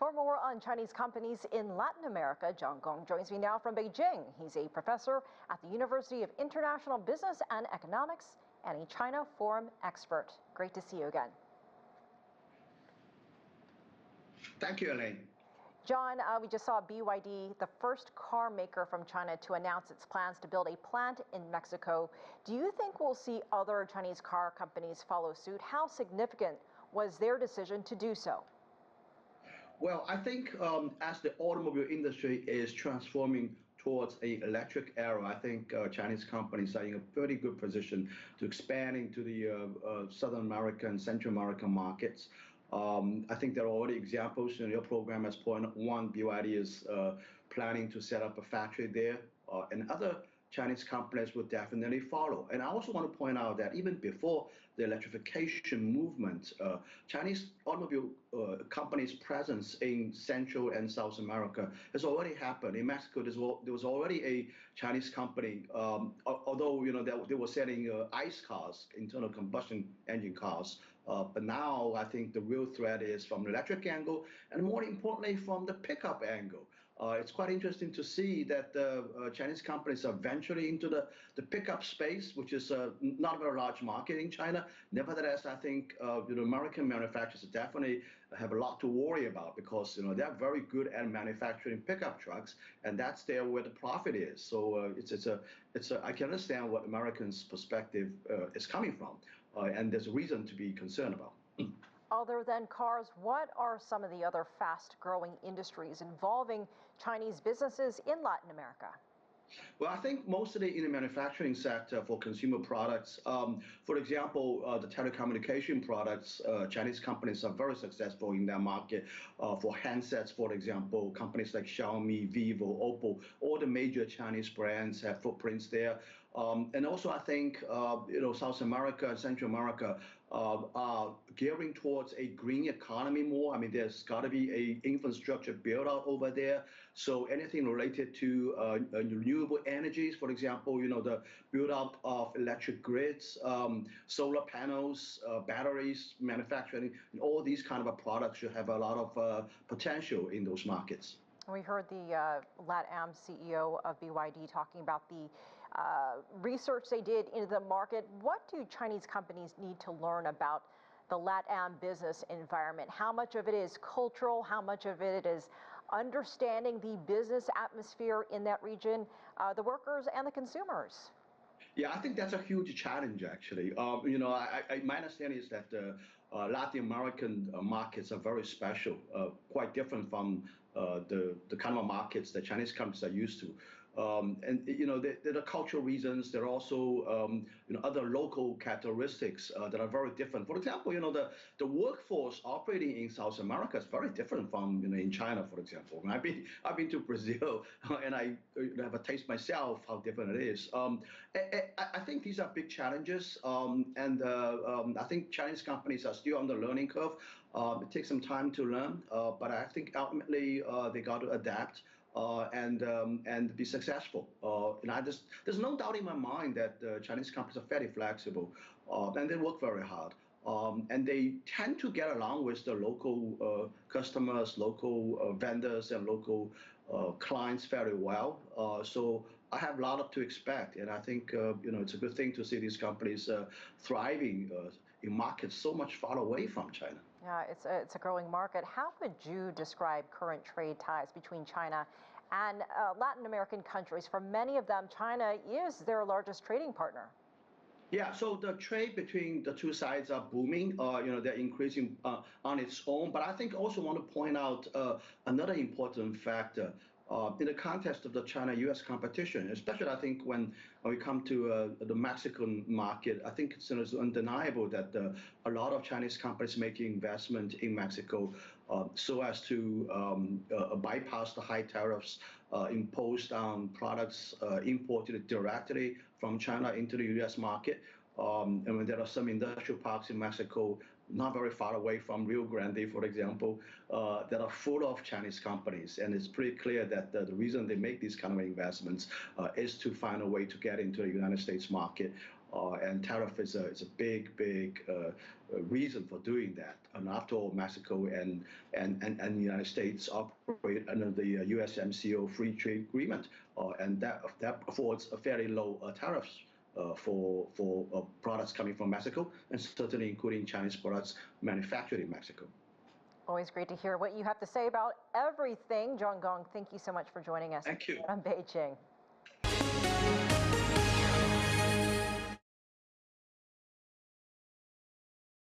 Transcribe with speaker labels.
Speaker 1: For more on Chinese companies in Latin America, Gong joins me now from Beijing. He's a professor at the University of International Business and Economics and a China Forum expert. Great to see you again.
Speaker 2: Thank you, Elaine.
Speaker 1: John, we just saw BYD, the first car maker from China to announce its plans to build a plant in Mexico. Do you think we'll see other Chinese car companies follow suit? How significant was their decision to do so?
Speaker 2: Well, I think as the automobile industry is transforming towards an electric era, I think Chinese companies are in a pretty good position to expand into the Southern American, Central American markets. I think there are already examples in your program as point one. BYD is planning to set up a factory there, and other Chinese companies will definitely follow. And I also want to point out that even before the electrification movement, Chinese automobile companies' presence in Central and South America has already happened. In Mexico, there was already a Chinese company, although they were selling ICE cars, internal combustion engine cars. But now I think the real threat is from the electric angle, and more importantly, from the pickup angle. It's quite interesting to see that Chinese companies are venturing into the pickup space, which is not a very large market in China. Nevertheless, I think American manufacturers definitely have a lot to worry about because they're very good at manufacturing pickup trucks, and that's there where the profit is. So I can understand what Americans' perspective is coming from, and there's a reason to be concerned about.
Speaker 1: Other than cars, what are some of the other fast-growing industries involving Chinese businesses in Latin America?
Speaker 2: Well, I think mostly in the manufacturing sector for consumer products. For example, the telecommunication products, Chinese companies are very successful in that market. For handsets, for example, companies like Xiaomi, Vivo, Oppo, all the major Chinese brands have footprints there. And also, I think South America and Central America are gearing towards a green economy more. I mean, there's got to be a infrastructure build out over there. So anything related to renewable energies, for example, the build out of electric grids, solar panels, batteries, manufacturing, and all these kind of products should have a lot of potential in those markets.
Speaker 1: We heard the LatAm CEO of BYD talking about the research they did into the market. What do Chinese companies need to learn about the LatAm business environment? How much of it is cultural? How much of it is understanding the business atmosphere in that region, the workers and the consumers?
Speaker 2: Yeah, I think that's a huge challenge, actually. My understanding is that Latin American markets are very special, quite different from the kind of markets that Chinese companies are used to. And there are cultural reasons. There are also other local characteristics that are very different. For example, the workforce operating in South America is very different from in China, for example. I've been to Brazil, and I have a taste myself how different it is. I think these are big challenges, and I think Chinese companies are still on the learning curve. It takes some time to learn, but I think ultimately they got to adapt. And be successful. There's no doubt in my mind that Chinese companies are fairly flexible, and they work very hard. And they tend to get along with the local customers, local vendors, and local clients very well. So I have a lot to expect, and I think it's a good thing to see these companies thriving in markets so much far away from China.
Speaker 1: Yeah, it's a growing market. How would you describe current trade ties between China and Latin American countries? For many of them, China is their largest trading partner.
Speaker 2: Yeah, so the trade between the two sides are booming. They're increasing on its own. But I think also want to point out another important factor. In the context of the China-U.S. competition, especially I think when we come to the Mexican market, I think it's undeniable that a lot of Chinese companies making investment in Mexico so as to bypass the high tariffs imposed on products imported directly from China into the U.S. market. And when there are some industrial parks in Mexico, not very far away from Rio Grande, for example, that are full of Chinese companies. And it's pretty clear that the reason they make these kind of investments is to find a way to get into the United States market. and tariff is a big reason for doing that. And after all, Mexico and the United States operate under the USMCA free trade agreement, and that affords a fairly low tariffs for products coming from Mexico, and certainly including Chinese products manufactured in Mexico.
Speaker 1: Always great to hear what you have to say about everything. Gong, thank you so much for joining us.
Speaker 2: Thank you.
Speaker 1: From Beijing.